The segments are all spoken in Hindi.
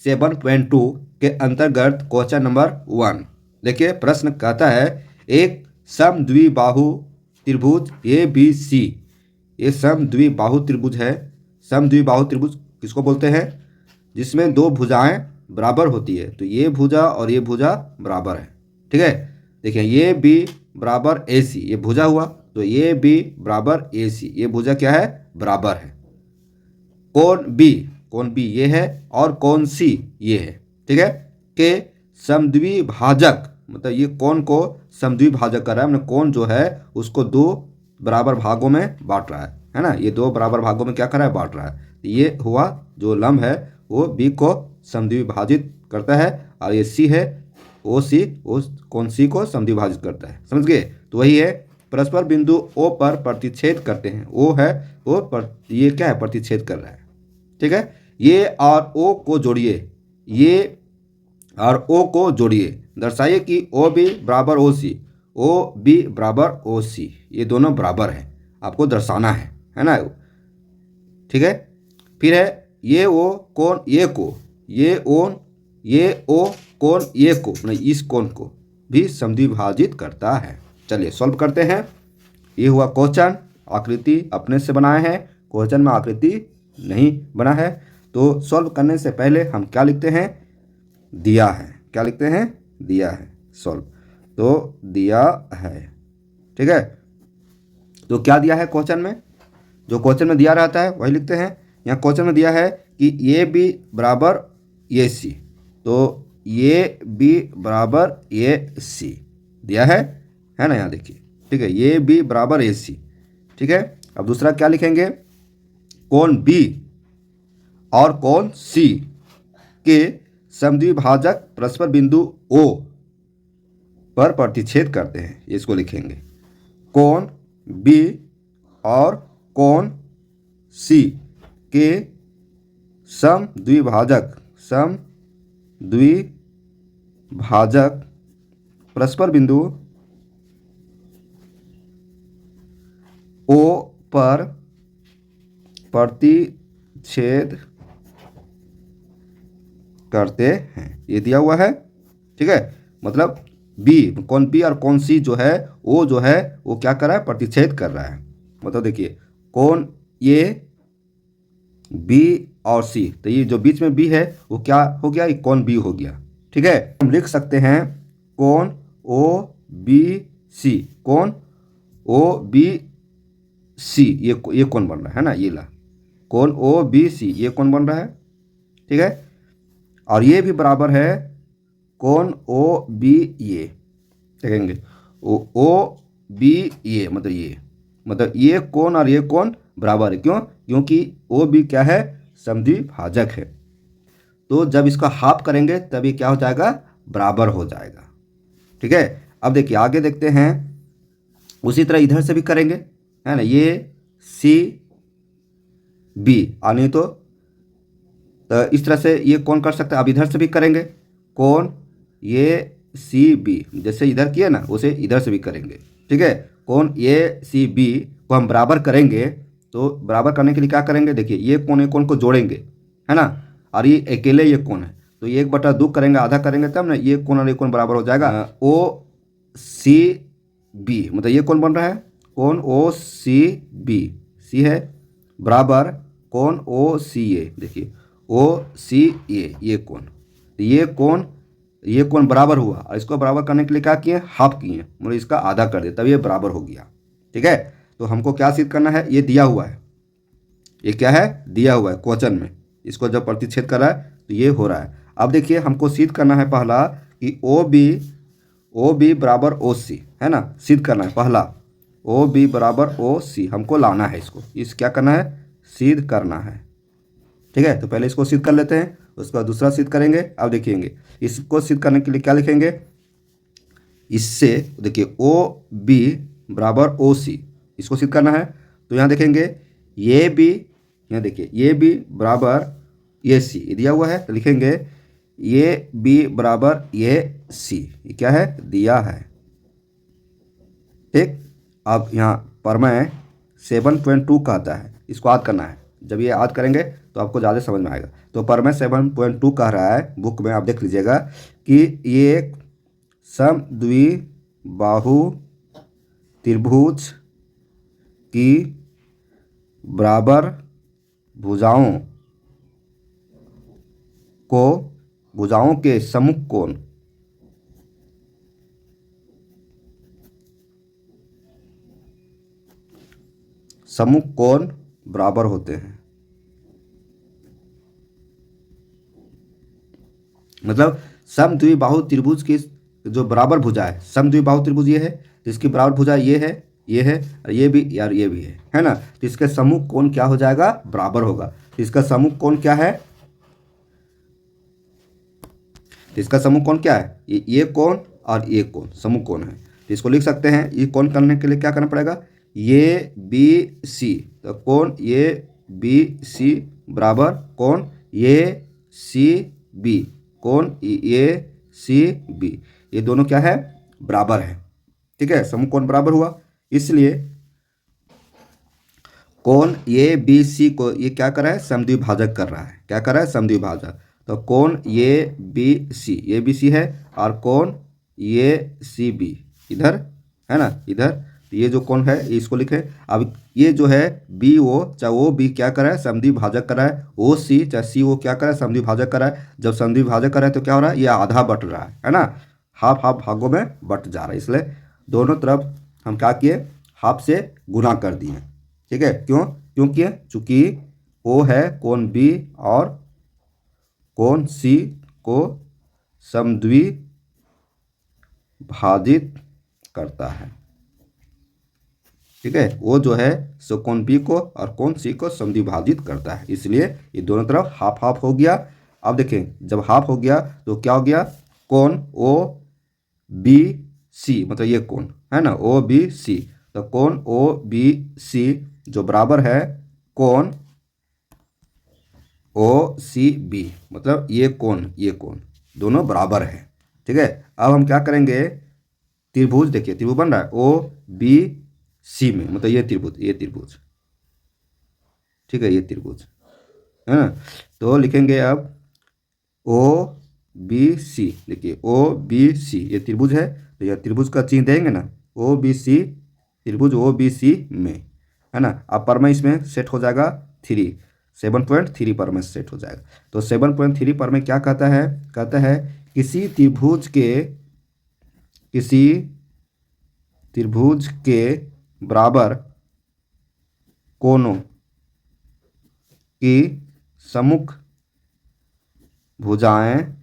7.2 के अंतर्गत क्वेश्चन नंबर 1। देखिए प्रश्न कहता है एक समद्विबाहु त्रिभुज ABC, ये समद्विबाहु त्रिभुज है। समद्विबाहु त्रिभुज किसको बोलते हैं? जिसमें दो भुजाएं बराबर होती है। तो ये भुजा और ये भुजा बराबर है, ठीक है। देखिए ये B बराबर AC, ये भुजा हुआ, तो ये B बराबर AC, ये भुजा क्या है? बराबर है। कोण B ये है और कोण C ये है, ठीक है। के समद्विभाजक, मतलब ये कोण को समद्विभाजक कर रहा है, मतलब कोण जो है उसको दो बराबर भागों में बांट रहा है ना। ये दो बराबर भागों में क्या कर रहा है? बांट रहा है। ये हुआ जो लंब है वो B को समद्विभाजित करता है, और ये C है वो कोण C को समद्विभाजित करता है। समझ गए? तो वही है, परस्पर बिंदु O पर प्रतिच्छेद करते हैं। O है वो ये क्या है? प्रतिच्छेद कर रहा है, ठीक है। ये और O को जोड़िए, ये और O को जोड़िए, दर्शाइए कि OB बराबर OC, OB बराबर OC, ये दोनों बराबर है, आपको दर्शाना है ना, ठीक है। फिर है ये O कोण ये को, ये O कोण ये को, मतलब इस कोण को भी समद्विभाजित करता है। चलिए सॉल्व करते हैं। ये हुआ क्वेश्चन, आकृति अपने से बनाए हैं, क्वेश्चन में आकृति नहीं बना है। तो सॉल्व करने से पहले हम क्या लिखते हैं? दिया है। क्या लिखते हैं? दिया है। सॉल्व तो दिया है, ठीक है। तो क्या दिया है क्वेश्चन में? जो क्वेश्चन में दिया रहता है वही लिखते हैं। यहाँ क्वेश्चन में दिया है कि ये B बराबर ये C, तो ये B बराबर ये C दिया है ना, यहाँ देखिए, ठीक है। ये B बराबर AC, ठीक है। अब दूसरा क्या लिखेंगे? कोण B और कोण C के समद्विभाजक परस्पर बिंदु O पर प्रतिच्छेद करते हैं, इसको लिखेंगे। कोण B और कोण C के समद्विभाजक परस्पर बिंदु O पर प्रतिच्छेद करते हैं, ये दिया हुआ है, ठीक है। मतलब कोण B और कोण C जो है वो क्या कर रहा है? प्रतिच्छेद कर रहा है। मतलब देखिए कोण ये B और C, तो ये जो बीच में B है वो क्या हो गया? ये कोण B हो गया, ठीक है। हम लिख सकते हैं कोण OBC, कोण OBC, ये कोण बन रहा है ना, ये ला कोण OBC, ये कोण बन रहा है, ठीक है। और ये भी बराबर है कोण OB, ये देखेंगे OB, ये मतलब ये कोण और ये कोण बराबर है। क्यों? क्योंकि OB क्या है? समद्विभाजक है। तो जब इसका हाफ करेंगे तब ये क्या हो जाएगा? बराबर हो जाएगा, ठीक है। अब देखिए आगे देखते हैं, उसी तरह इधर से भी करेंगे, है ना। ये CB और नहीं तो इस तरह से ये कोण कर सकते हैं। अब इधर से भी करेंगे कोण ये CB, जैसे इधर किए ना उसे इधर से भी करेंगे, ठीक है। कोण ये CB को हम बराबर करेंगे, तो बराबर करने के लिए क्या करेंगे? देखिए ये कोण को जोड़ेंगे, है ना, और ये अकेले ये कोण है, तो ये 1/2 करेंगे, आधा करेंगे, तब ना ये कोण और ये कोण बराबर हो जाएगा। OCB, मतलब ये कोण बन रहा है कोण OCB, C है बराबर कोण OCA, देखिए OCA, ये कोण बराबर हुआ, और इसको बराबर करने के लिए क्या किए? हाफ किए, मतलब इसका आधा कर दिया, तब ये बराबर हो गया, ठीक है। तो हमको क्या सिद्ध करना है? ये दिया हुआ है, ये क्या है? दिया हुआ है क्वेश्चन में, इसको जब प्रतिच्छेद कर रहा है तो ये हो रहा है। अब देखिए हमको सिद्ध करना है पहला कि OB बराबर OC, है ना, सिद्ध करना है पहला OB बराबर OC, हमको लाना है इसको, क्या करना है? सिद्ध करना है, ठीक है। तो पहले इसको सिद्ध कर लेते हैं, उसके बाद दूसरा सिद्ध करेंगे। अब देखेंगे इसको सिद्ध करने के लिए क्या लिखेंगे? इससे देखिए OB बराबर OC, इसको सिद्ध करना है। तो यहाँ देखेंगे ये B, यहाँ देखिए ये B बराबर ये C, ये दिया हुआ है, तो लिखेंगे ये B बराबर ये C, ये क्या है? दिया है, ठीक। अब यहाँ प्रमेय 7.2 कहता है, इसको याद करना है, जब ये याद करेंगे तो आपको ज़्यादा समझ में आएगा। तो प्रमेय 7.2 कह रहा है बुक में, आप देख लीजिएगा कि ये एक समद्विबाहु त्रिभुज की बराबर भुजाओं के सम्मुख कोण बराबर होते हैं। मतलब समद्विबाहु त्रिभुज की जो बराबर भुजा है, समद्विबाहु त्रिभुज ये है, तो इसकी बराबर भुजा ये है और ये भी यार, ये भी है ना। तो इसका सम्मुख कोण क्या हो जाएगा? बराबर होगा। तो इसका सम्मुख कोण क्या है? तो इसका सम्मुख कोण क्या है? ये कोण और ये कोण सम्मुख कोण है। तो इसको लिख सकते हैं। ये कोण करने के लिए क्या करना पड़ेगा? ये बी सी, तो कोण ये बी सी बराबर कोण ये सी बी, कोण ये सी बी, ये दोनों क्या है? बराबर है। ठीक है, सम्मुख कोण बराबर हुआ, इसलिए कोण ये बी सी को ये क्या कर रहा है? समद्विभाजक कर रहा है। क्या कर रहा है? समद्विभाजक। तो कोण ये बी सी है और कोण ये सी बी इधर है ना, इधर। तो ये जो कोण है इसको लिखे। अब ये जो है बी ओ, चाहे ओ बी क्या कर रहा है? समद्विभाजक कर रहा है। ओ सी चाहे सी ओ क्या कर रहा है? समद्विभाजक कर रहा है। जब समद्विभाजक कर रहा है तो क्या हो रहा है? ये आधा बट रहा है ना, हाफ हाफ भागों में बट जा रहा है। इसलिए दोनों तरफ हम क्या किए? हाफ से गुना कर दिए। ठीक है, क्योंकि चूंकि ओ है कोण बी और कोण सी को समद्विभाजित करता है। ठीक है, वो जो है सो कोण बी को और कोण सी को समद्विभाजित करता है, इसलिए ये दोनों तरफ हाफ हाफ हो गया। अब देखें, जब हाफ हो गया तो क्या हो गया? कोण ओ बी सी, मतलब ये कोण है ना, ओ बी सी। तो कोण ओ बी सी जो बराबर है कोण ओ सी बी, मतलब ये कोण दोनों बराबर है। ठीक है, अब हम क्या करेंगे? त्रिभुज, देखिए त्रिभुज बन रहा है ओ बी सी में, मतलब ये त्रिभुज। ठीक है, ये त्रिभुज है ना। तो लिखेंगे अब ओ बी सी, देखिए ओ बी सी ये त्रिभुज है, तो यह त्रिभुज का चिन्ह देंगे ना, ओ बी सी त्रिभुज ओ बी सी में, है ना। अब पर में इसमें सेट हो जाएगा 7.3 पर में सेट हो जाएगा। तो 7.3 पर में क्या कहता है? कहता है किसी त्रिभुज के बराबर कोणों की सम्मुख भुजाएं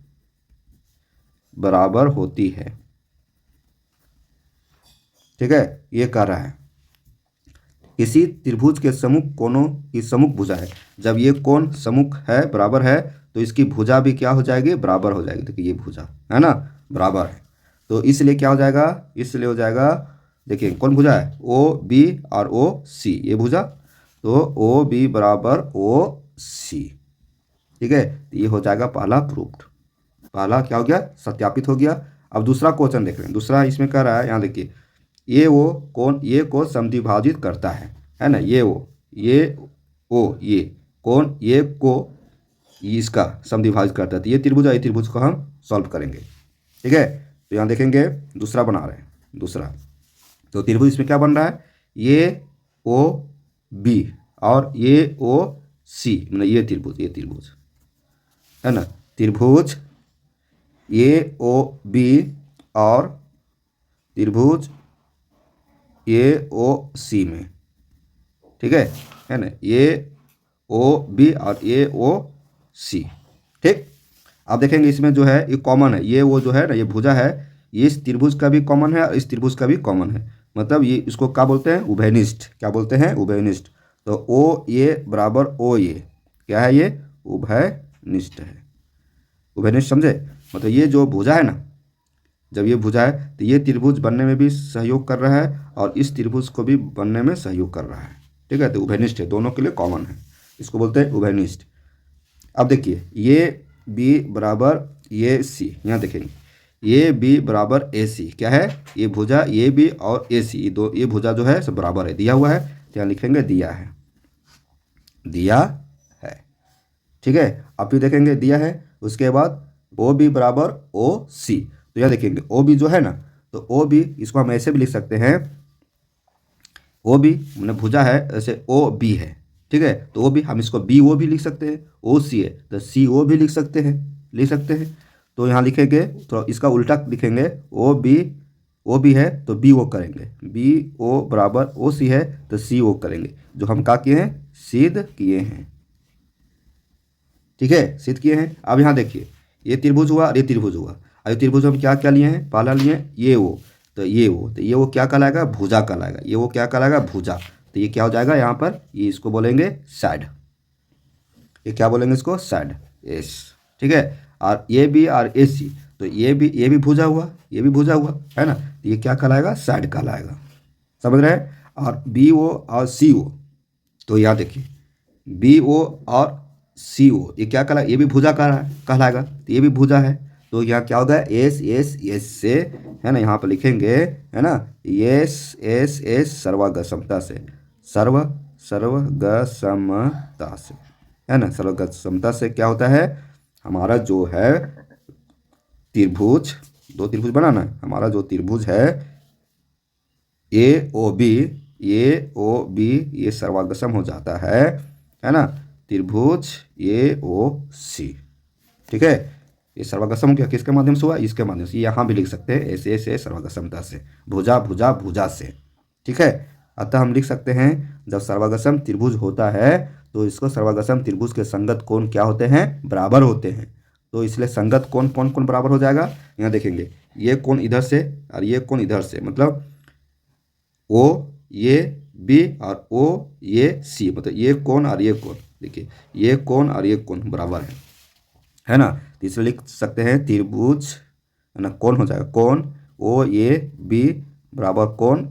बराबर होती है। ठीक है, ये कह रहा है किसी त्रिभुज के सम्मुख कोणों की सम्मुख भुजा है। जब ये कोण सम्मुख है, बराबर है, तो इसकी भुजा भी क्या हो जाएगी? बराबर हो जाएगी। देखिए ये भुजा है ना, बराबर है, तो इसलिए क्या हो जाएगा? इसलिए हो जाएगा, देखिए कौन भुजा है? ओ बी और ओ सी, ये भुजा। तो ओ बी बराबर ओ सी। ठीक है, तो ये हो जाएगा पहला प्रूफ्ड, पहला क्या हो गया? सत्यापित हो गया। अब दूसरा क्वेश्चन देख रहे हैं। दूसरा इसमें कह रहा है, यहाँ देखिए, ये को समद्विभाजित करता है ना, ये कोण ये को इसका समद्विभाजित करता है। तो ये त्रिभुज को हम सॉल्व करेंगे। ठीक है, तो यहाँ देखेंगे दूसरा बना रहे हैं। दूसरा तो त्रिभुज इसमें क्या बन रहा है? ये ओ बी और ये ओ सी, मतलब ये त्रिभुज है ना। त्रिभुज ये ओ बी और त्रिभुज ये ओ सी में। ठीक है ना, ये ओ बी और ये ओ सी। ठीक, अब देखेंगे इसमें जो है ये कॉमन है, ये वो जो है ना, ये भुजा है, ये इस त्रिभुज का भी कॉमन है और इस त्रिभुज का भी कॉमन है। मतलब ये इसको क्या बोलते हैं? उभयनिष्ठ। क्या बोलते हैं? उभयनिष्ठ। तो ओ ये बराबर ओ ये क्या है? ये उभयनिष्ठ है। उभयनिष्ठ समझे? मतलब ये जो भुजा है ना, जब ये भुजा है तो ये त्रिभुज बनने में भी सहयोग कर रहा है और इस त्रिभुज को भी बनने में सहयोग कर रहा है। ठीक है, तो उभयनिष्ठ है, दोनों के लिए कॉमन है, इसको बोलते हैं उभयनिष्ठ। अब देखिए ये बी बराबर ये सी, यहाँ देखेंगे ये बी बराबर ए सी, क्या है? ये भुजा ये बी और ए सी, ये भुजा जो है सब बराबर है, दिया हुआ है, तो यहाँ लिखेंगे दिया है। दिया है। ठीक है, अब फिर देखेंगे दिया है, उसके बाद ओ बी बराबर ओ सी। तो यह देखेंगे ओ बी जो है ना, तो ओ बी इसको हम ऐसे भी लिख सकते हैं, ओ बी हमने भुजा है ऐसे ओ बी है। ठीक है, तो ओ बी हम इसको बी ओ भी लिख सकते हैं, ओ सी है तो सी ओ भी लिख सकते हैं। तो यहाँ लिखेंगे तो इसका उल्टा लिखेंगे, ओ बी है तो बी ओ करेंगे, बी ओ बराबर ओ सी है तो सी ओ करेंगे, जो हम क्या किए हैं, सिद्ध किए हैं। ठीक है, सिद्ध किए हैं। अब यहाँ देखिए, ये त्रिभुज हुआ और ये त्रिभुज हुआ। अब ये त्रिभुज हम क्या क्या लिए हैं, पहला लिए हैं ये वो, तो ये वो क्या कहलाएगा, भुजा कहलाएगा। ये वो क्या कहलाएगा, भुजा। तो ये क्या हो जाएगा यहाँ पर, ये इसको बोलेंगे साइड। ये क्या बोलेंगे इसको, साइड एस। ठीक है, और ये बी और ए सी, तो ये भी भुजा हुआ, ये भी भुजा हुआ है ना, तो ये क्या कहलाएगा, साइड कहलाएगा। समझ रहे हैं। और बी ओ और सी ओ, तो यहाँ देखिए बी ओ और सी ओ, ये क्या कहला, ये भी भुजा कहलाएगा, तो ये भी भुजा है। तो यहाँ क्या होगा, एस एस एस से, है ना, यहाँ पर लिखेंगे, है ना, एस एस एस सर्वगसमता से, सर्वगसमता से, है ना, सर्वगसमता से क्या होता है, हमारा जो है त्रिभुज, दो त्रिभुज बनाना है, हमारा जो त्रिभुज है ए ओ बी, ये सर्वागसम हो जाता है ना, त्रिभुज ए ओ सी। ठीक है, ये सर्वागसम क्या किसके माध्यम से हुआ, इसके माध्यम से। यहाँ भी लिख सकते हैं ऐसे ऐसे सर्वागसमता से, भुजा भुजा भुजा से। ठीक है, अतः हम लिख सकते हैं जब सर्वागसम त्रिभुज होता है तो इसको सर्वागसम त्रिभुज के संगत कोण क्या होते हैं, बराबर होते हैं। तो इसलिए संगत कोण कौन कौन बराबर हो जाएगा, यहाँ देखेंगे, ये कोण इधर से और ये कोण इधर से, मतलब ओ ये बी और ओ ये सी, मतलब ये कोण और ये कोण, देखिए ये कोण और ये कोण बराबर है ना। तो इसलिए लिख सकते हैं त्रिभुज, है ना, कोण हो जाएगा, कोण ओ ए बी बराबर कोण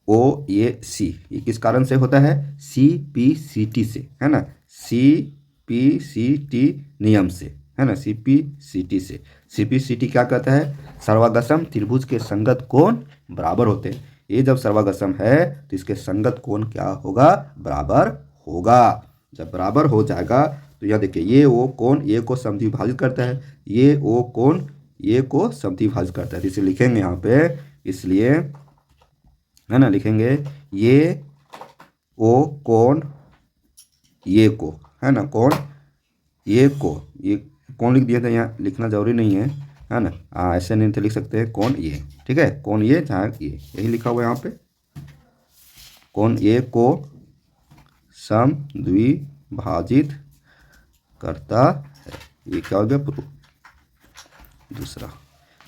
ओ ए सी। ये किस कारण से होता है, सी पी सी टी से, है ना, सी पी सी टी नियम से, है ना, सी पी सी टी से। सी पी सी टी क्या कहता है, सर्वागसम त्रिभुज के संगत कोण बराबर होते हैं। ये जब सर्वागसम है तो इसके संगत कोण क्या होगा, बराबर होगा। जब बराबर हो जाएगा तो यह देखिए, ये ओ कोण ये को समद्विभाजित करता है, ये ओ कोण ये को समद्विभाजित करता है। तो इसे लिखेंगे यहाँ पे, इसलिए, है ना, लिखेंगे ये ओ कोण ये को, है ना, कोण ये को, ये कौन लिख दिया था, यहाँ लिखना जरूरी नहीं है ना, ऐसे नहीं तो लिख सकते हैं कोण ये। ठीक है, कोण ये जहाँ ये यही लिखा हुआ है यहाँ पे, कोण ये को समद्विभाजित करता है। ये क्या हो गया, दूसरा।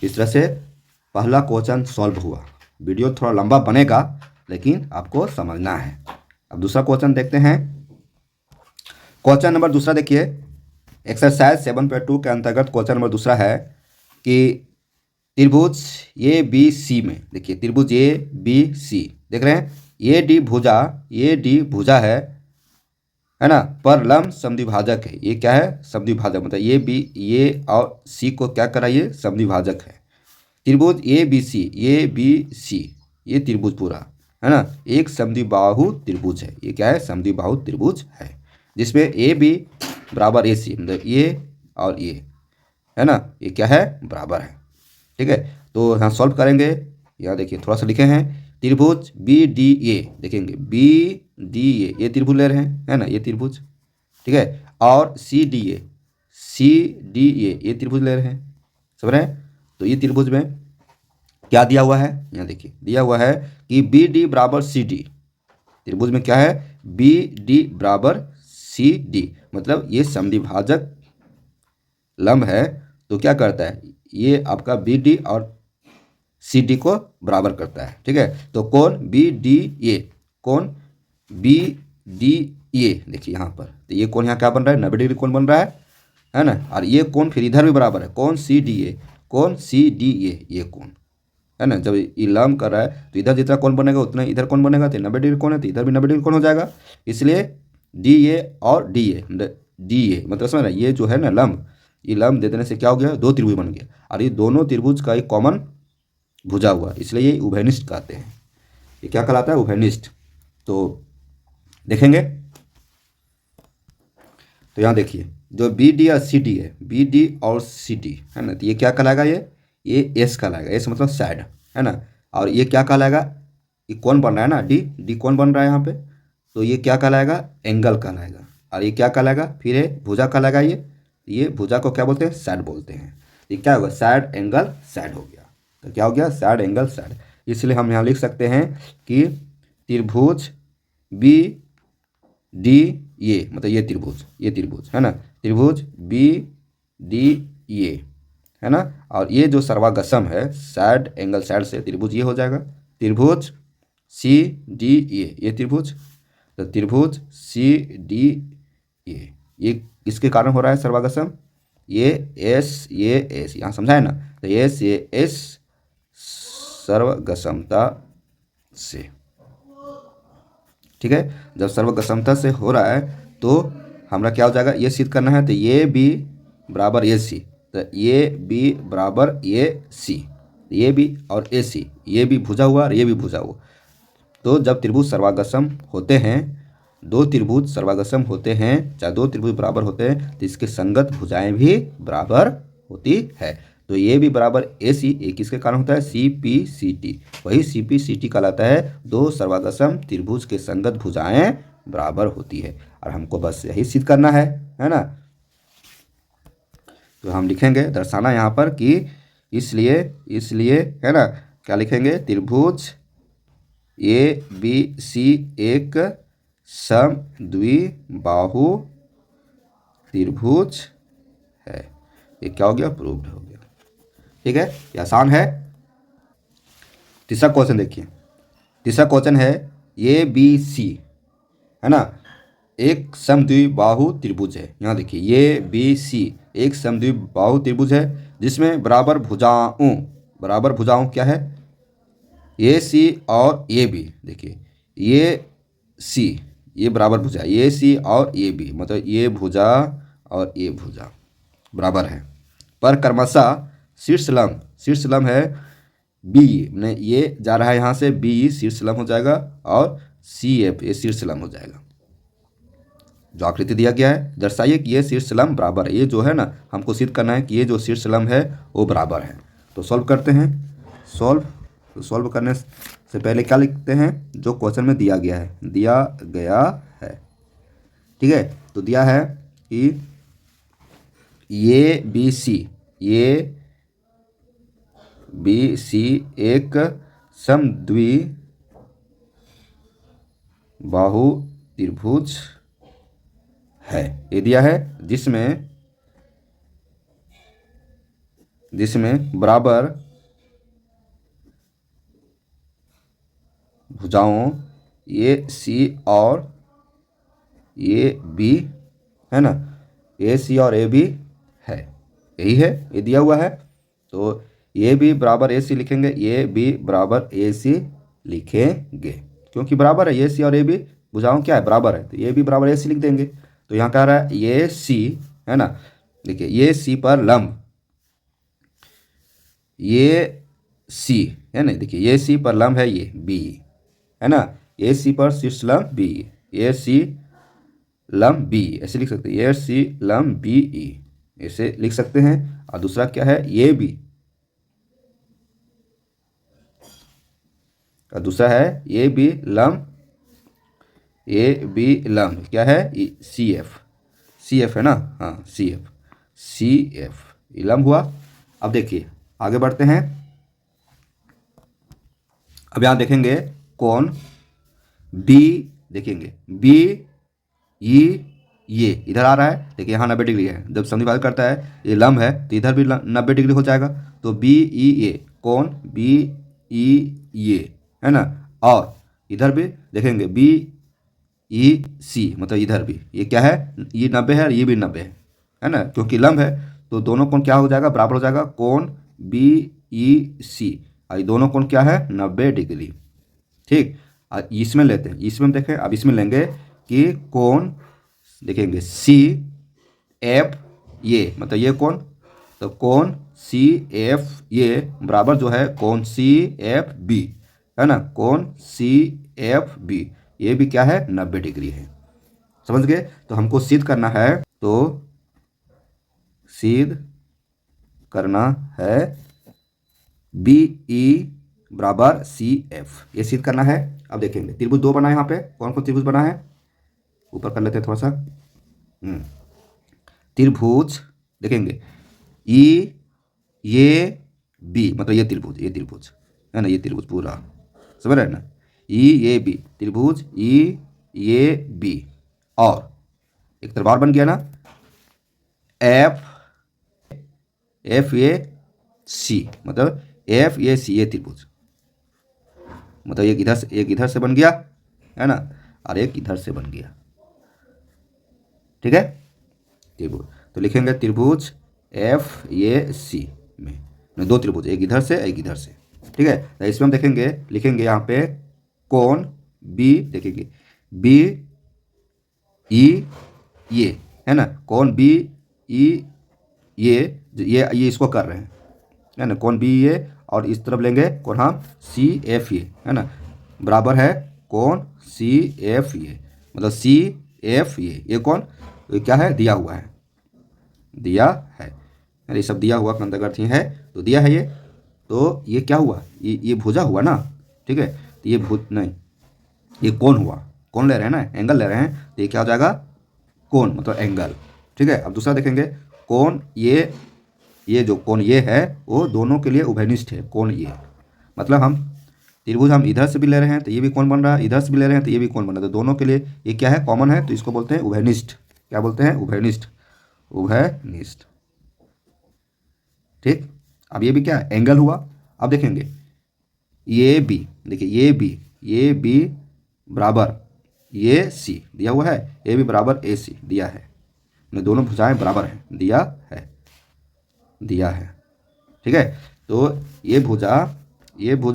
इस तरह से पहला क्वेश्चन सॉल्व हुआ। वीडियो थोड़ा लंबा बनेगा लेकिन आपको समझना है। अब दूसरा क्वेश्चन देखते हैं। क्वेश्चन नंबर दूसरा देखिए, एक्सरसाइज 7.2 के अंतर्गत क्वेश्चन नंबर दूसरा है कि त्रिभुज ए बी सी में, देखिए त्रिभुज ए बी सी देख रहे हैं, ए डी भुजा है ना, पर लंब समद्विभाजक है। ये क्या है, समद्विभाजक, मतलब ये और सी को क्या कराइए, समद्विभाजक है। त्रिभुज ए बी सी ये त्रिभुज पूरा, है ना, एक समद्विबाहु त्रिभुज है। ये क्या है, समद्विबाहु त्रिभुज है, जिसमें ए बी बराबर ए सी, मतलब ये और ये, है ना, ये क्या है, बराबर है। ठीक है, तो यहाँ सॉल्व करेंगे। यहाँ देखिए थोड़ा सा लिखे हैं, त्रिभुज बी डी ए, देखेंगे बी डी ए, ये त्रिभुज ले रहे हैं, है ना, ये त्रिभुज। ठीक है, और सी डी ए ये त्रिभुज ले रहे हैं, समझ रहे हैं। तो ये त्रिभुज में क्या दिया हुआ है, यहाँ देखिए दिया हुआ है कि बी डी बराबर सी डी। त्रिभुज में क्या है, बी डी बराबर सी डी, मतलब ये समद्विभाजक लंब है। तो क्या करता है, ये आपका बी डी और सी डी को बराबर करता है। ठीक है, तो कोण बी डी ए, कोण बी डी ए, देखिए यहाँ पर, तो ये कोण यहाँ क्या बन रहा है, 90 डिग्री कोण बन रहा है ना। और ये कोण फिर इधर भी बराबर है, कोण सी डी ए, कोण सी डी ए, ये कोण, है ना। जब ये लंब कर रहा है तो इधर जितना कोण बनेगा उतना इधर कोण बनेगा, तो 90 डिग्री कोण है तो इधर भी 90 डिग्री कोण हो जाएगा। इसलिए डी ए और डी ए मतलब समझ रहे, ये जो है ना लंब, ये लंब दे देने से क्या हो गया, दो त्रिभुज बन गया, और ये दोनों त्रिभुज का एक कॉमन भुजा हुआ, इसलिए ये उभयनिष्ठ कहते हैं। ये क्या कहलाता है, उभयनिष्ठ। तो देखेंगे तो यहाँ देखिए जो बी डी और सी डी है, बी डी और सी डी है ना, तो ये क्या कहलाएगा, ये एस कहलाएगा। एस मतलब साइड है ना। और ये क्या कहलाएगा, ये कौन बन रहा है ना, डी, डी कौन बन रहा है यहाँ पे, तो ये क्या कहलाएगा, एंगल कहलाएगा। और ये क्या कहलाएगा, फिर ये भुजा कहलाएगा। ये भुजा को क्या बोलते हैं, साइड बोलते हैं। ये क्या होगा, साइड एंगल साइड हो गया। तो क्या हो गया, साइड एंगल साइड। इसलिए हम यहाँ लिख सकते हैं कि त्रिभुज बी डी, ये मतलब ये त्रिभुज है ना, त्रिभुज बी डी ये है ना। और ये जो सर्वागसम है साइड एंगल साइड से त्रिभुज ये हो जाएगा, त्रिभुज सी डी ये त्रिभुज। तो त्रिभुज सी डी ये इसके कारण हो रहा है सर्वागसम। ये एस यहाँ समझा है ना। तो ये एस सर्वगसमता से, ठीक है। जब सर्वगसमता से हो रहा है तो हमारा क्या हो जाएगा, ये सिद्ध करना है। तो ये बी बराबर ये सी, तो ये बी बराबर ये सी, ये बी और ए सी, ये भी भुजा हुआ और ये भी भुजा हुआ। तो जब त्रिभुज सर्वागसम होते हैं, दो त्रिभुज सर्वागसम होते हैं, चाहे दो त्रिभुज बराबर होते हैं, तो इसके संगत भुजाएं भी बराबर होती है। तो ये भी बराबर ए सी, ये किसके कारण होता है, सी पी सी टी। वही सी पी सी टी कहलाता है दो सर्वागसम त्रिभुज के संगत भुजाएं बराबर होती है। और हमको बस यही सिद्ध करना है ना। तो हम लिखेंगे दर्शाना यहाँ पर कि इसलिए है ना, क्या लिखेंगे, त्रिभुज ए बी सी एक समद्विबाहु त्रिभुज है। ये क्या हो गया, प्रूव्ड हो गया। ठीक है, ये आसान है। तीसरा क्वेश्चन देखिए, तीसरा क्वेश्चन है ए बी सी है ना, एक समद्विबाहु त्रिभुज है। यहाँ देखिए ये बी सी एक समद्विबाहु त्रिभुज है जिसमें बराबर भुजाओं क्या है, ए सी और ए बी। देखिए ये सी, ये बराबर भुजा, ए सी और ए बी, मतलब ये भुजा और ये भुजा बराबर है। पर क्रमशः शीर्षलंब है बी, ने ये जा रहा है यहाँ से, बी शीर्षलंब हो जाएगा और सी एफ ये शीर्षलंब हो जाएगा। जो आकृति दिया गया है दर्शाइए कि ये शीर्षलंब बराबर है। ये जो है ना, हमको सिद्ध करना है कि ये जो शीर्षलंब है वो बराबर है। तो सॉल्व करते हैं। सॉल्व करने से पहले क्या लिखते हैं, जो क्वेश्चन में दिया गया है। ठीक है, तो दिया है कि ये बी सी एक समद्विबाहु त्रिभुज है। ये दिया है जिसमें बराबर भुजाओं ए सी और ए बी है ना, ए सी और ए बी है। यही है, ये दिया हुआ है। तो ए बी बराबर ए सी लिखेंगे, ए बी बराबर ए सी लिखेंगे, क्योंकि बराबर है ए सी और ए बी, भुजाओं क्या है, बराबर है। तो ए बी बराबर ए सी लिख देंगे। तो यहाँ कह रहा है ये सी है ना, देखिए ये सी पर लंब, ये सी है ना, देखिए ये सी पर लंब है ये बी है ना, ए सी पर शीर्ष लंब बी, ए सी लंब बी, ऐसे लिख सकते हैं, ए सी लंब बी ई, ऐसे लिख सकते हैं। और दूसरा क्या है, ये बी, और दूसरा है ए बी लंब क्या है, सी एफ है ना, हाँ सी एफ ये लंब हुआ। अब देखिए आगे बढ़ते हैं। अब यहाँ देखेंगे कौन बी, देखेंगे बी ई ये इधर आ रहा है, देखिए यहाँ 90 डिग्री है। जब समद्विभाजक करता है ये लंब है तो इधर भी 90 डिग्री हो जाएगा। तो बी ई ए, कौन बी ई ये है ना, और इधर भी देखेंगे बी ई सी, मतलब इधर भी ये क्या है, ये 90 है और ये भी 90 है ना, क्योंकि लंब है। तो दोनों कोण क्या हो जाएगा, बराबर हो जाएगा। कौन बी ई सी, और ये दोनों कोण क्या है, 90 डिग्री। ठीक, इसमें लेते हैं, इसमें देखें। अब इसमें लेंगे कि कौन, देखेंगे सी एफ ये, मतलब ये कौन, तो कौन सी एफ ये बराबर जो है कौन सी एफ बी है ना, कौन सी एफ बी, ये भी क्या है, 90 डिग्री है। समझ गए। तो हमको सिद्ध करना है, तो सिद्ध करना है बी ई बराबर सी एफ, ये सिद्ध करना है। अब देखेंगे त्रिभुज दो बना है यहाँ पे, कौन कौन त्रिभुज बना है, ऊपर कर लेते हैं थोड़ा सा। त्रिभुज देखेंगे ई ये बी, मतलब ये त्रिभुज है ना, ये त्रिभुज पूरा समझ रहे हैं ना, ई ये बी त्रिभुज ई ये बी, और एक तरफ और बन गया ना एफ एफ ए सी, मतलब एफ ए सी, ये त्रिभुज, मतलब एक इधर से बन गया है ना, और एक इधर से बन गया, ठीक है त्रिभुज। तो लिखेंगे त्रिभुज एफ ए सी में दो त्रिभुज, एक इधर से एक इधर से, ठीक है। तो इसमें हम देखेंगे, लिखेंगे यहाँ पे कोण बी, देखेंगे बी ई ये है ना, कोण बी ई ये इसको कर रहे हैं है ना, कोण बी ये, और इस तरफ लेंगे कोण हम सी एफ ये है ना, बराबर है कोण सी एफ ये, मतलब सी एफ ये कौन, ये क्या है, दिया हुआ है, दिया है, ये सब दिया हुआ कंदगर्थ है, तो दिया है ये, तो ये क्या हुआ, ये भुजा हुआ ना, ठीक है। तो ये नहीं, ये कोण हुआ, कोण ले रहे हैं ना, एंगल ले रहे हैं, तो ये क्या हो जाएगा, कोण मतलब एंगल, ठीक है। अब दूसरा देखेंगे कोण ये जो कोण ये है वो दोनों के लिए उभयनिष्ठ है, कोण ये, मतलब हम त्रिभुज हम इधर से भी ले रहे हैं तो ये भी कोण बन रहा है, इधर से भी ले रहे हैं तो ये भी कोण बन रहा है, तो दोनों के लिए ये क्या है, कॉमन है, तो इसको बोलते हैं उभयनिष्ठ, क्या बोलते हैं, उभयनिष्ठ, उभयनिष्ठ, ठीक। अब ये भी क्या है, एंगल हुआ। अब देखेंगे ये बी, देखिए ये बी बराबर ये सी दिया हुआ है, ये भी बराबर ए सी दिया है, दोनों भुजाएं बराबर हैं, दिया है, ठीक है। तो ये भुजा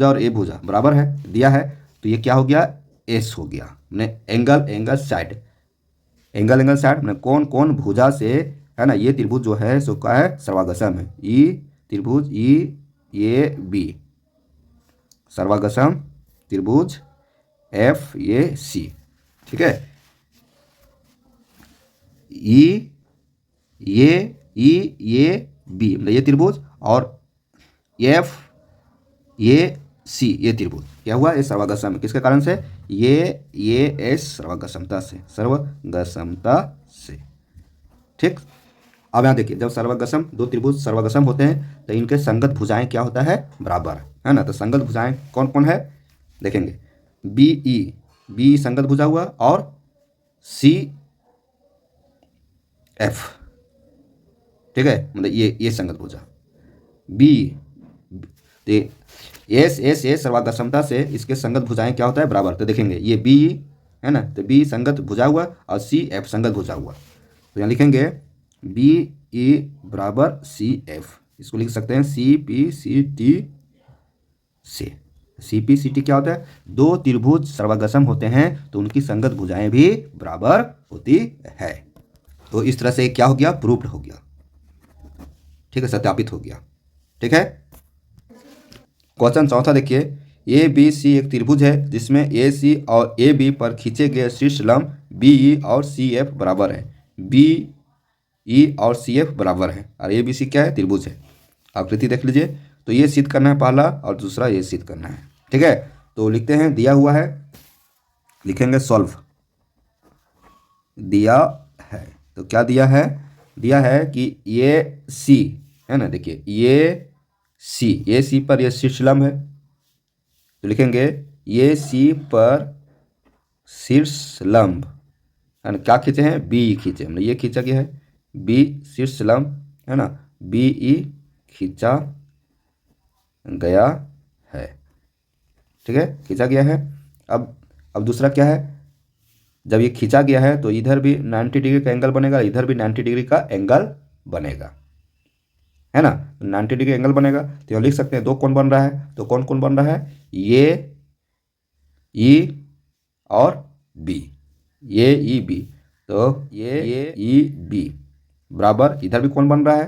और ये भुजा बराबर है, दिया है, तो ये क्या हो गया, एस हो गया, एंगल साइड, एंगल साइड मैंने कौन भुजा से है ना, ये त्रिभुज जो है सो क्या है, सर्वागसम है, ई त्रिभुज ई ये बी, सर्वागसम त्रिभुज एफ ए सी, ठीक है। ई ये बी मतलब ये त्रिभुज, और एफ ये सी ये त्रिभुज, क्या हुआ, ये सर्वागसम, किसके कारण से, ये एस सर्वागसमता से, ठीक। अब यहाँ देखिए, जब सर्वागसम दो त्रिभुज सर्वागसम होते हैं तो इनके संगत भुजाएं क्या होता है, बराबर है ना। तो संगत भुजाएं कौन कौन है, देखेंगे बी संगत भुजा हुआ, और सी एफ, ठीक है, मतलब ये संगत भुजा, बी एस सर्वागसमता से इसके संगत भुजाएं क्या होता है, बराबर। तो देखेंगे ये बी है ना, तो बी संगत भुजा हुआ और सी एफ संगत भुजा हुआ, तो यहाँ लिखेंगे बी ई बराबर सी एफ, इसको लिख सकते हैं सी पी सी टी से। सी पी सी टी क्या होता है, दो त्रिभुज सर्वागसम होते हैं तो उनकी संगत भुजाएं भी बराबर होती है। तो इस तरह से क्या हो गया, प्रूफ्ड हो गया, ठीक है, सत्यापित हो गया, ठीक है। क्वेश्चन चौथा देखिए, ए बी सी एक त्रिभुज है जिसमें ए सी और ए बी पर खींचे गए शीर्ष लंब बी ई और सी एफ बराबर है, बी ई और सी एफ बराबर है, और ए बी सी क्या है, त्रिभुज है। आकृति देख लीजिए, तो ये सिद्ध करना है पहला, और दूसरा ये सिद्ध करना है, ठीक है। तो लिखते हैं, दिया हुआ है, लिखेंगे सॉल्व, दिया है, तो क्या दिया है कि ये सी है ना, देखिए ये सी पर ये शीर्ष लंब है, तो लिखेंगे ये सी पर शीर्ष लंब है ना, क्या खींचे हैं, बी खींचे, मतलब ये खींचा गया है, बी शीर्ष लंब है ना, बी ई खींचा गया है, ठीक है, खींचा गया है। अब दूसरा क्या है, जब ये खींचा गया है तो इधर भी 90 डिग्री का एंगल बनेगा, इधर भी 90 डिग्री का एंगल बनेगा, है ना, 90 डिग्री एंगल बनेगा, तो यहाँ लिख सकते हैं दो कोण बन रहा है, तो कौन बन रहा है, ये ई और बी, ये ई बी, तो ये ई बी बराबर, इधर भी कौन बन रहा है,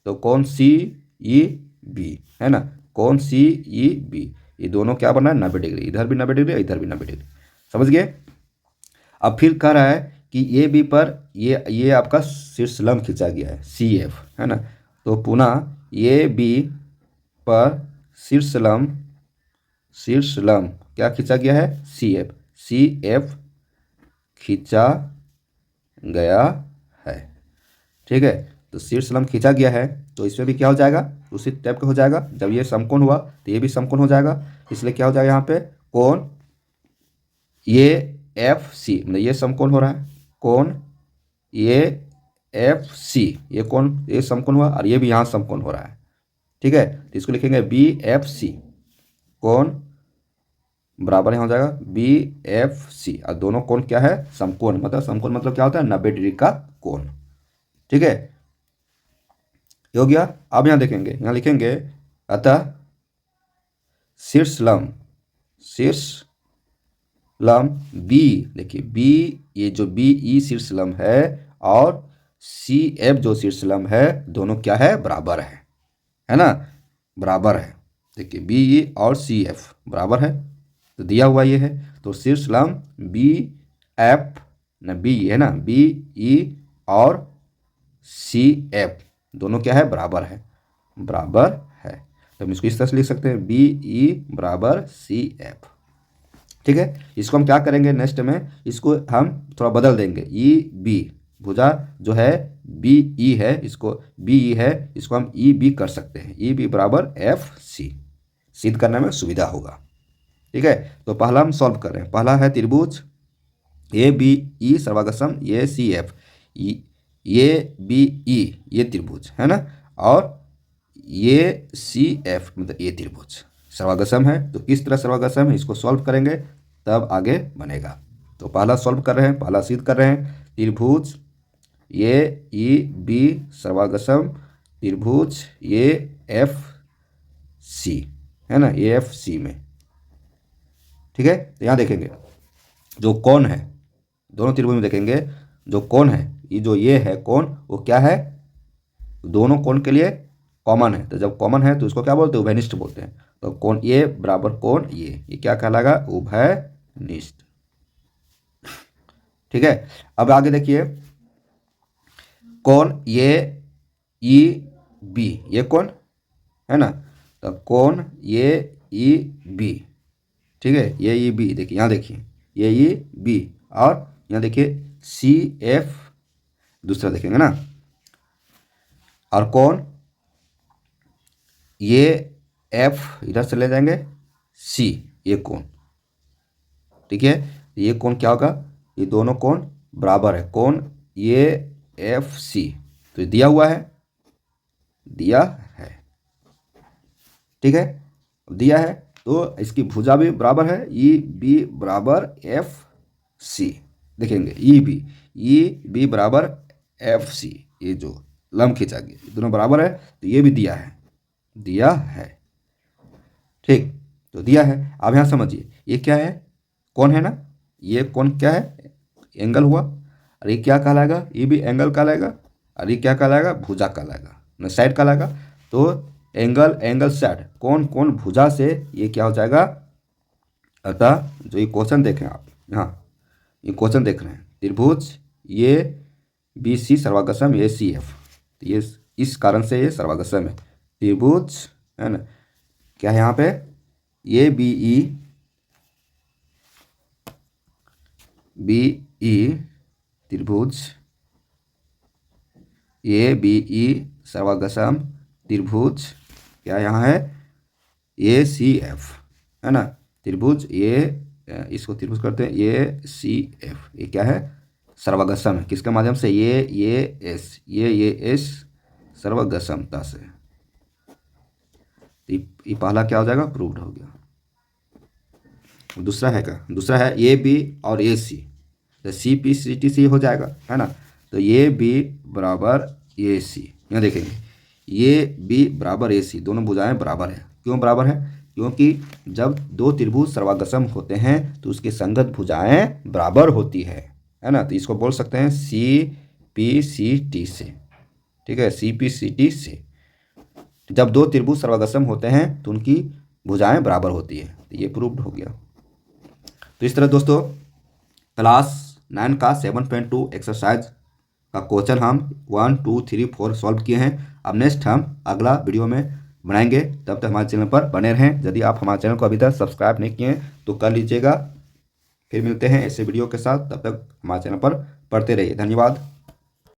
तो कौन सी ई बी है ना, कौन सी ई बी, ये दोनों क्या बन रहा है, 90 डिग्री, इधर भी 90 डिग्री इधर भी 90 डिग्री, समझ गए। अब फिर कह रहा है कि ए बी पर ये आपका शीर्ष लंब खींचा गया है सी एफ, है ना। तो पुनः ए बी पर शीर्ष लंब क्या खींचा गया है, सी एफ खींचा गया है, ठीक है। तो शीर्ष लंब खींचा गया है तो इसमें भी क्या हो जाएगा, उसी टाइप का हो जाएगा। जब ये समकोण हुआ तो ये भी समकोण हो जाएगा, इसलिए क्या हो जाएगा यहाँ पे कोण ये एफ सी, मतलब ये समकोण हो रहा है, कोण ये एफ सी, ये कोण ये समकोण हुआ और ये भी यहाँ समकोण हो रहा है, ठीक है। तो इसको लिखेंगे बी एफ सी, कोण बराबर यहाँ हो जाएगा बी एफ सी, और दोनों कोण क्या है, समकोण। मतलब समकोण मतलब क्या होता है, 90 डिग्री का कोण, ठीक है। ये हो गया। अब यहाँ देखेंगे, यहाँ लिखेंगे अतः शीर्ष लंब बी, देखिए बी, ये जो बी ई शीर्ष लंब है और सी एफ जो शीर्ष लंब है, दोनों क्या है, बराबर है ना, बराबर है। देखिए बी ई और सी एफ बराबर है, तो दिया हुआ ये है। तो शीर्ष लंब बी एफ न बी है ना, बी ई और सी एफ दोनों क्या है, बराबर है, तो हम इसको इस तरह से लिख सकते हैं बी ई बराबर सी एफ, ठीक है। इसको हम क्या करेंगे नेक्स्ट में, इसको हम थोड़ा बदल देंगे, ई बी भुजा जो है बी ई है, इसको बी ई है, इसको हम ई बी कर सकते हैं, ई बी बराबर एफ सी, सिद्ध करने में सुविधा होगा, ठीक है। तो पहला हम सॉल्व कर रहे हैं। पहला है त्रिभुज ए बी ई सर्वागसम ए सी एफ, ये बी ई ये त्रिभुज है ना, और ये सी एफ मतलब ये त्रिभुज सर्वागसम है। तो किस तरह सर्वागसम है, इसको सॉल्व करेंगे तब आगे बनेगा। तो पहला सॉल्व कर रहे हैं, पहला सिद्ध कर रहे हैं, त्रिभुज ये ई बी सर्वागसम त्रिभुज ये एफ सी, है ना, ए एफ सी में, ठीक है। तो यहाँ देखेंगे जो कोण है, दोनों त्रिभुज में देखेंगे जो कोण है, ये जो ये है कोण, वो क्या है, दोनों कोण के लिए कॉमन है। तो जब कॉमन है तो इसको क्या बोलते हैं, उभयनिष्ठ बोलते हैं। तो कोण ए बराबर कोण ये क्या कहलाएगा, उभयनिष्ठ, ठीक है। अब आगे देखिए कोण ये ई बी, ये कोण है ना, तो कोण ये ई बी, ठीक है, ये ई बी, देखिए यहाँ देखिए ये ई बी, और यहाँ देखिए सी एफ दूसरा देखेंगे ना, और कोण ये एफ इधर से ले जाएंगे सी, ये कोण, ठीक है। ये कोण क्या होगा, ये दोनों कोण बराबर है, कोण ये एफ सी, तो दिया हुआ है, ठीक है, दिया है। तो इसकी भुजा भी बराबर है, ई बी बराबर एफ सी, देखेंगे ई बी बराबर एफ सी, ये जो लंब खींचा गया दोनों बराबर है, तो ये भी दिया है, ठीक, तो दिया है। अब यहाँ समझिए ये क्या है, कौन है ना, ये कौन क्या है, एंगल हुआ, और ये क्या कहलाएगा, ये भी एंगल कहलाएगा, और ये क्या कहलाएगा, भुजा कहलाएगा, न साइड कहलाएगा। तो एंगल साइड कौन भुजा से ये क्या हो जाएगा। अतः जो ये क्वेश्चन देख रहे हैं आप, यहाँ ये क्वेश्चन देख रहे हैं, त्रिभुज ये B C सर्वागसम A C F, तो ये इस कारण से ये सर्वागसम है, त्रिभुज है ना, क्या है यहाँ पे ए बी ई त्रिभुज ए बी ई सर्वागसम त्रिभुज क्या यहाँ है ए सी एफ, है ना, त्रिभुज इसको त्रिभुज करते हैं ए सी एफ, ये क्या है सर्वागसम है, किसके माध्यम से, ये एस सर्वागसमता से। ये पहला क्या हो जाएगा, प्रूव्ड हो गया। दूसरा है क्या, दूसरा है ए बी और ए सी, तो C P C T C हो जाएगा, है ना। तो ए बी बराबर ए सी, यहाँ देखेंगे ए बी बराबर ए सी, दोनों भुजाएं बराबर है। क्यों बराबर है, क्योंकि जब दो त्रिभुज सर्वागसम होते हैं तो उसकी संगत भुजाएं बराबर होती है ना। तो इसको बोल सकते हैं सी पी सी टी से, ठीक है, सी पी सी टी से। जब दो त्रिभुज सर्वागसम होते हैं तो उनकी भुजाएं बराबर होती है, तो ये प्रूव्ड हो गया। तो इस तरह दोस्तों क्लास 9 का 7.2 एक्सरसाइज का क्वेश्चन हम 1 2 3 4 सॉल्व किए हैं। अब नेक्स्ट हम अगला वीडियो में बनाएंगे। तब तक हमारे चैनल पर बने रहें। यदि आप हमारे चैनल को अभी तक सब्सक्राइब नहीं किए हैं तो कर लीजिएगा। फिर मिलते हैं ऐसे वीडियो के साथ। तब तक हमारे चैनल पर पढ़ते रहिए। धन्यवाद।